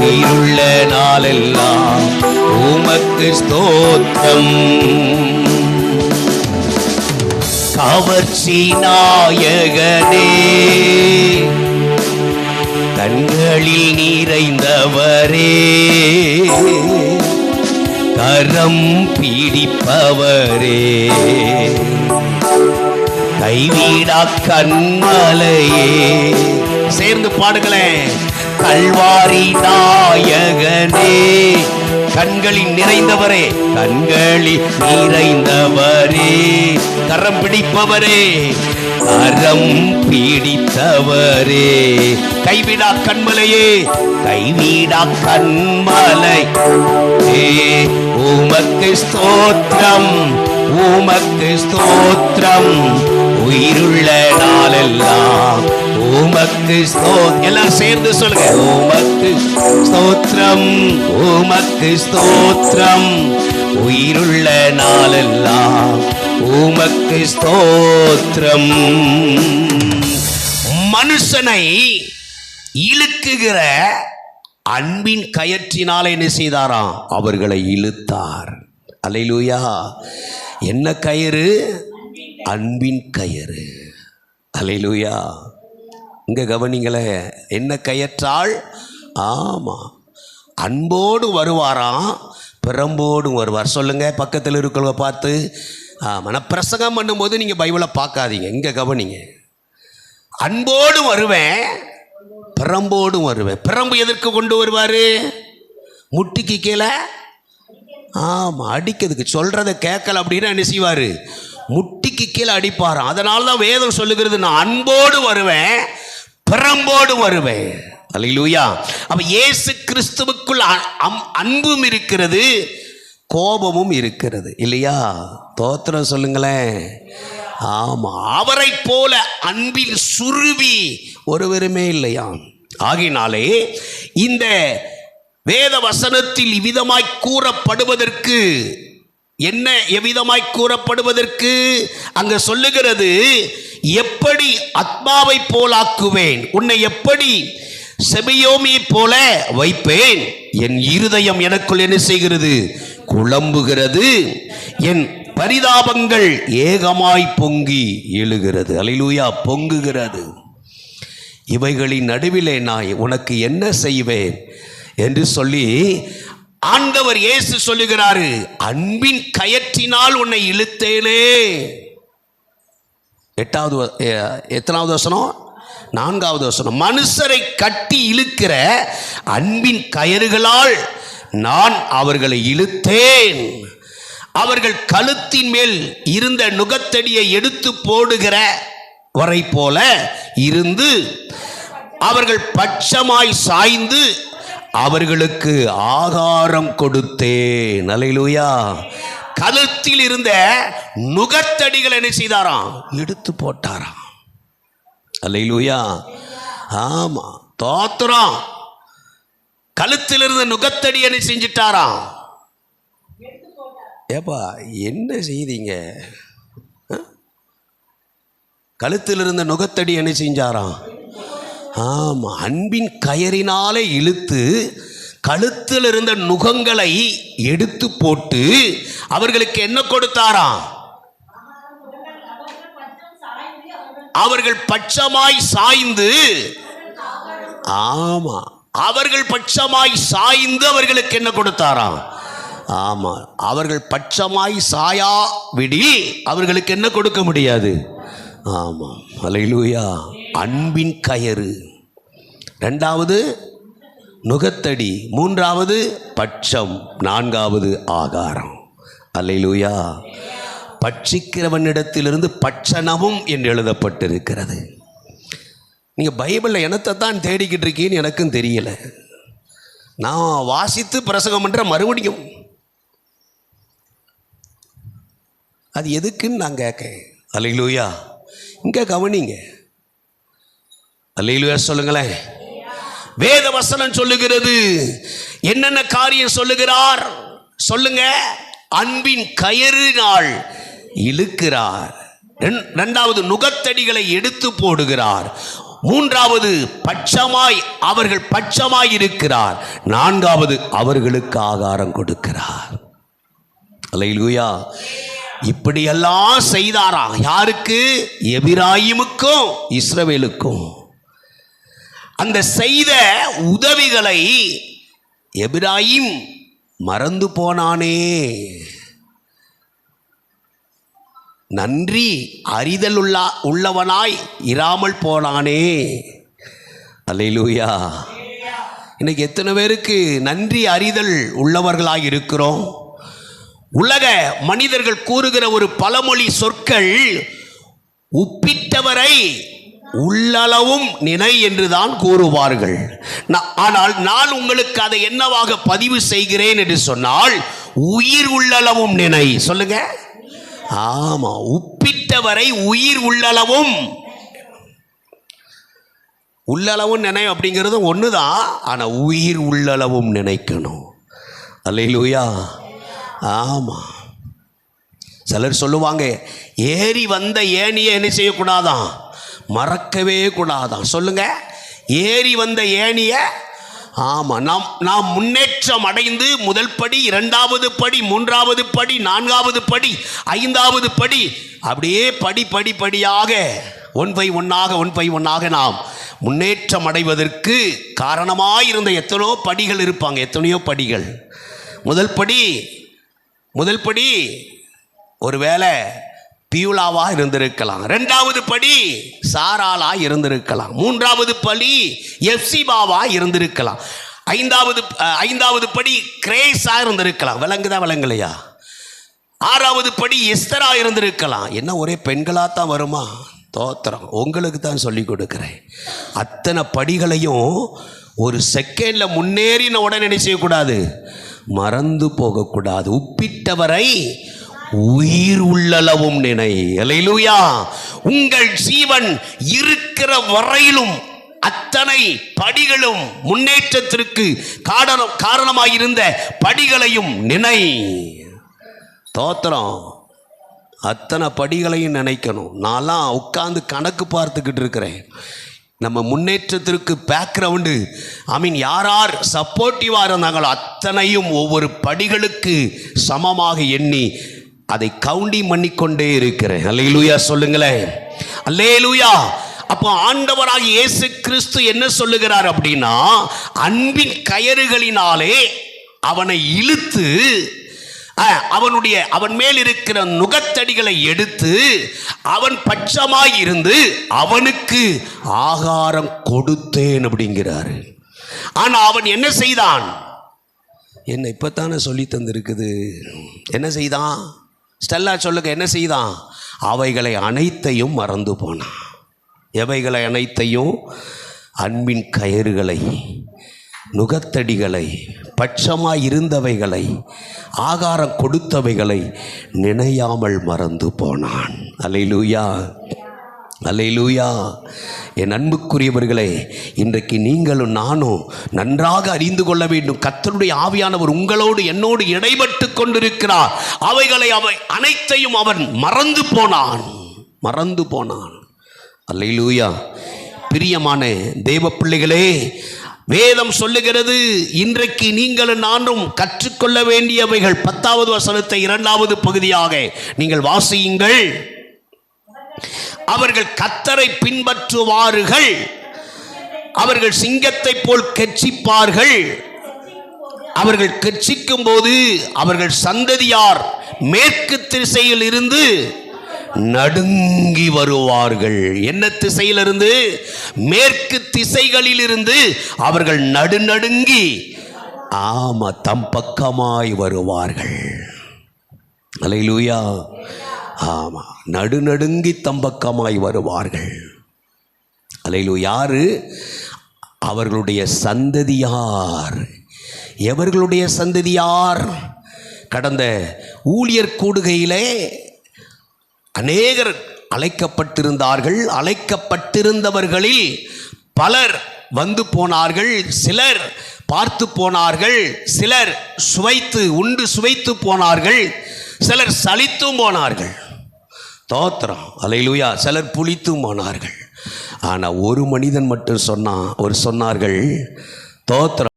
உயிருள்ள நாளெல்லாம் உமக்கு ஸ்தோத்திரம். கவர்ச்சி நாயகனே, கண்களில் நிறைந்தவரே, கரம் பிடிப்பவரே, கைவிடா கண்மலையே. சேர்ந்து பாடுங்களேன். கல்வாரி நாயகனே, கண்களில் நிறைந்தவரே, கண்களில் நிறைந்தவரே, கரம் பிடிப்பவரே, கரம் பிடித்தவரே, கைவிடா கண்மலையே, கைவிடா கண்மலை, உமக்கு ஸ்தோத்திரம், உமக்கு ஸ்தோத்திரம். உயிருள்ள நாளெல்லாம் உமக்கு ஸ்தோத்திரம். எல்லாம் சேர்ந்து சொல்லுங்க. உமக்கு ஸ்தோத்திரம், உமக்கு ஸ்தோத்திரம். உயிருள்ள நாளெல்லாம் உமக்கு ஸ்தோத்திரம். மனுஷனை இழுக்குகிற அன்பின் கயிற்றினாலே என்ன செய்தாராம்? அவர்களை இழுத்தார். அல்லேலூயா. என்ன கயிறு? அன்பின் கயிறு. அல்லேலூயா. இங்க கவனிங்களே, என்ன கயிற்றால்? ஆமா, அன்போடு வருவாராம், பிரம்போடும் வருவார். சொல்லுங்க பக்கத்தில் இருக்கிறவங்க பார்த்து. ஆமா, நான் பிரசங்கம் பண்ணும்போது நீங்க பைபிளை பார்க்காதீங்க, இங்க கவனிங்க. அன்போடு வருவேன், பிரம்போடும் வருவேன். பிரம்பு எதற்கு கொண்டு வருவாரு? முட்டிக்கு கீழே. ஆமா, அடிக்கிறதுக்கு. சொல்றதை கேட்கல அப்படின்னா என்ன செய்வாரு? முட்டிக்கு கீழே அடிப்பாராம். அதனால தான் வேதம் சொல்லுகிறது, நான் அன்போடு வருவேன், பிரம்போடு வருவேன். அல்லேலூயா. அப்ப இயேசு கிறிஸ்துவுக்குள் அன்பும் இருக்கிறது, கோபமும் இருக்கிறது, இல்லையா? தோத்திரம் சொல்லுங்களேன். ஆமா, அவரை போல அன்பில் சுருவி ஒருவருமே இல்லையா? ஆகினாலே இந்த வேத வசனத்தில் இவ்விதமாய் கூறப்படுவதற்கு, என்ன எவ்விதமாய் கூறப்படுவதற்கு அங்க சொல்லுகிறது, எப்படி ஆத்மாவை போலாக்குவேன், உன்னை எப்படி செபியோமியை போல வைப்பேன், என் இருதயம் எனக்குள் என்ன செய்கிறது? குழம்புகிறது, என் பரிதாபங்கள் ஏகமாய் பொங்கி எழுகிறது. அல்லேலூயா. பொங்குகிறது. இவைகளின் நடுவிலே நான் உனக்கு என்ன செய்வேன் என்று சொல்லி ஆண்டவர் இயேசு சொல்லுகிறாரு, அன்பின் கயிற்றினால் உன்னை இழுத்தேனே. எத்தனாவது வசனம்? 4வது வசனம். மனுஷரை கட்டி இழுக்கிற அன்பின் கயிறுகளால் நான் அவர்களை இழுத்தேன். அவர்கள் கழுத்தின் மேல் இருந்த நுகத்தடியை எடுத்து போடுகிற வரை போல இருந்து அவர்கள் பட்சமாய் சாய்ந்து அவர்களுக்கு ஆகாரம் கொடுத்தேன். அல்லேலூயா. கழுத்தில் இருந்த நுகத்தடிகள் என்ன செய்தாராம்? எடுத்து போட்டாராம். அல்லேலூயா. ஆமா, தோத்திரம். கழுத்தில் இருந்த நுகத்தடி என்ன செஞ்சிட்டாராம்? ஏப்பா என்ன செய்தீங்க? கழுத்தில் இருந்த நுகத்தடி என்ன செஞ்சாராம்? ஆமா, அன்பின் கயிறினாலே இழுத்து கழுத்தில் இருந்த நுகங்களை எடுத்து போட்டு அவர்களுக்கு என்ன கொடுத்தாராம்? அவர்கள் பட்சமாய் சாய்ந்து. ஆமா, அவர்கள் பட்சமாய் சாய்ந்து அவர்களுக்கு என்ன கொடுத்தாராம்? ஆமா, அவர்கள் பட்சமாய் சாயாவிடி அவர்களுக்கு என்ன கொடுக்க முடியாது? ஆமா. அல்லேலூயா. அன்பின் கயிறு. 2வது நுகத்தடி, 3வது பட்சம், 4வது ஆகாரம். அல்லேலூயா. பட்சிக்கிறவனிடத்திலிருந்து பட்சணமும் என்று எழுதப்பட்டிருக்கிறது. நீங்க பைபிளில் என்னத்தை தான் தேடிக்கிட்டு இருக்கீன்னு எனக்கும் தெரியல. நான் வாசித்து பிரசங்கம் பண்ற மறுபடியும் அது எதுக்குன்னு நான் கேட்க. அல்லேலூயா. இங்க கவனிங்க. அல்லேலூயா சொல்லுங்களேன். வேத வசனம் சொல்லுகிறது. என்னென்ன காரியம் சொல்லுகிறார் சொல்லுங்க. அன்பின் கயிறினால் இழுக்கிறார். 2வது நுகத்தடிகளை எடுத்து போடுகிறார். மூன்றாவது பட்சமாய் அவர்கள் பட்சமாய் இருக்கிறார். நான்காவது அவர்களுக்கு ஆகாரம் கொடுக்கிறார். அல்லேலூயா. இப்படியெல்லாம் செய்தாரா? யாருக்கு? எபிராயிமுக்கும் இஸ்ரவேலுக்கும். அந்த செய்த உதவிகளை எபிராயிம் மறந்து போனானே, நன்றி அறிதல் உள்ளவனாய் இராமல் போனானே. அல்லேலூயா. இன்னைக்கு எத்தனை பேருக்கு நன்றி அறிதல் உள்ளவர்களாய் இருக்கிறோம்? உலக மனிதர்கள் கூறுகிற ஒரு பழமொழி சொற்கள், உப்பிட்டவரை உள்ளளவும் நினை என்றுதான் கூறுவார்கள். ஆனால் நான் உங்களுக்கு அதை என்னவாக பதிவு செய்கிறேன் என்று சொன்னால், உயிர் உள்ளளவும் நினை. சொல்லுங்க. ஆமா, உப்பிட்டவரை உயிர் உள்ளளவும். உள்ளளவும் நினை அப்படிங்கிறது ஒண்ணுதான், ஆனா உயிர் உள்ளளவும் நினைக்கணும். அல்லேலூயா. ஆமா. சிலர் சொல்லுவாங்க, ஏறி வந்த ஏணியை என்ன செய்யக்கூடாதான்? மறக்கவே கூடாதான். சொல்லுங்க. ஏறி வந்த ஏணியை, ஆமா, நாம் முன்னேற்றம் அடைந்து முதல் படி, இரண்டாவது படி, மூன்றாவது படி, நான்காவது படி, ஐந்தாவது படி, அப்படியே படிப்படியாக ஒன் பை ஒன்னாக நாம் முன்னேற்றம் அடைவதற்கு காரணமாயிருந்த எத்தனையோ படிகள் இருப்பாங்க. எத்தனையோ படிகள். முதல் படி ஒருவேளை பியூலாவா இருந்திருக்கலாம். இரண்டாவது படி சாராளா இருந்திருக்கலாம். மூன்றாவது படி எப்சிபாவா இருந்திருக்கலாம். ஐந்தாவது படி கிரேஸா இருந்திருக்கலாம். விளங்கலையா? ஆறாவது படி எஸ்தரா இருந்திருக்கலாம். என்ன ஒரே பெண்களாத்தான் வருமா? தோத்திரம், உங்களுக்கு தான் சொல்லி கொடுக்கிறேன். அத்தனை படிகளையும் ஒரு செகண்ட்ல முன்னேறின உடனே என்ன செய்யக்கூடாது? மறந்து போகக்கூடாது. உப்பிட்டவரை உயிர் உள்ளளவும் நினை. அல்லேலூயா. உங்கள் ஜீவன் இருக்கிற வரையிலும் அத்தனை படிகளும் முன்னேற்றத்திற்கு காரணமாயிருந்த படிகளையும் நினை. தோத்திரம், அத்தனை படிகளையும் நினைக்கணும். நான்லாம் உட்கார்ந்து கணக்கு பார்த்துக்கிட்டு இருக்கிறேன். நம்ம முன்னேற்றத்திற்கு பேக்ரவுண்டு, யார் சப்போர்ட்டிவாக இருந்தாங்களோ அத்தனையும் ஒவ்வொரு படிகளுக்கு சமமாக எண்ணி அதை கவுண்டிங் பண்ணிக்கொண்டே இருக்கிறேன். அல்லேலூயா சொல்லுங்களேன். அல்லேலூயா. அப்போ ஆண்டவராகிய இயேசு கிறிஸ்து என்ன சொல்லுகிறார் அப்படின்னா, அன்பின் கயறுகளினாலே அவனை இழுத்து அவன் மேல் இருக்கிற நுகத்தடிகளை எடுத்து அவன் பட்சமாய் இருந்து அவனுக்கு ஆகாரம் கொடுத்தேன் அப்படிங்கிறாரு. ஆனா அவன் என்ன செய்தான்? என்ன இப்பத்தானே சொல்லி தந்திருக்குது. என்ன செய்தான்? ஸ்டெல்லா சொல்லுங்க. என்ன செய்தான்? அவைகளை அனைத்தையும் மறந்து போனான். எவைகளை அனைத்தையும்? அன்பின் கயிறுகளை, நுகத்தடிகளை, பட்சமாய் இருந்தவைகளை, ஆகாரம் கொடுத்தவைகளை நினையாமல் மறந்து போனான். அல்லேலூயா. அல்லேலூயா. என் அன்புக்குரியவர்களே, இன்றைக்கு நீங்களும் நானும் நன்றாக அறிந்து கொள்ள வேண்டும். கர்த்தருடைய ஆவியானவர் உங்களோடு என்னோடு இடைப்பட்டு கொண்டிருக்கிறார். அவைகளை அனைத்தையும் அவன் மறந்து போனான். அல்லேலூயா. பிரியமான தேவ பிள்ளைகளே, வேதம் சொல்லுகிறது, இன்றைக்கு நீங்களும் நானும் கற்றுக்கொள்ள வேண்டியவைகள் 10வது வசனத்தை 2வது பகுதியாக நீங்கள் வாசியுங்கள். அவர்கள் கர்த்தரை பின்பற்றுவார்கள், அவர்கள் சிங்கத்தை போல் கெர்ச்சிப்பார்கள். அவர்கள் கெர்ச்சிக்கும் போது அவர்கள் சந்ததியார் மேற்கு திசையில் இருந்து நடுங்கி வருவார்கள். என்ன திசையிலிருந்து? மேற்கு திசைகளில் இருந்து அவர்கள் நடுநடுங்கி தம் பக்கமாய் வருவார்கள். அல்லேலூயா. நடுநடுங்கி தம் பக்கமாய் வருவார்கள். அல்லேலூயா. யாரு? அவர்களுடைய சந்ததியார். எவர்களுடைய சந்ததியார்? கடந்த ஊழியர் கூடுகையிலே அநேகர் அழைக்கப்பட்டிருந்தார்கள். அழைக்கப்பட்டிருந்தவர்களில் பலர் வந்து போனார்கள், சிலர் பார்த்து போனார்கள், சிலர் உண்டு சுவைத்து போனார்கள், சிலர் சலித்தும் போனார்கள். தோத்திரம். அல்லேலூயா. சிலர் புளித்தும் போனார்கள். ஆனால் ஒரு மனிதன் மட்டும் சொன்னார்கள், தோத்திரம்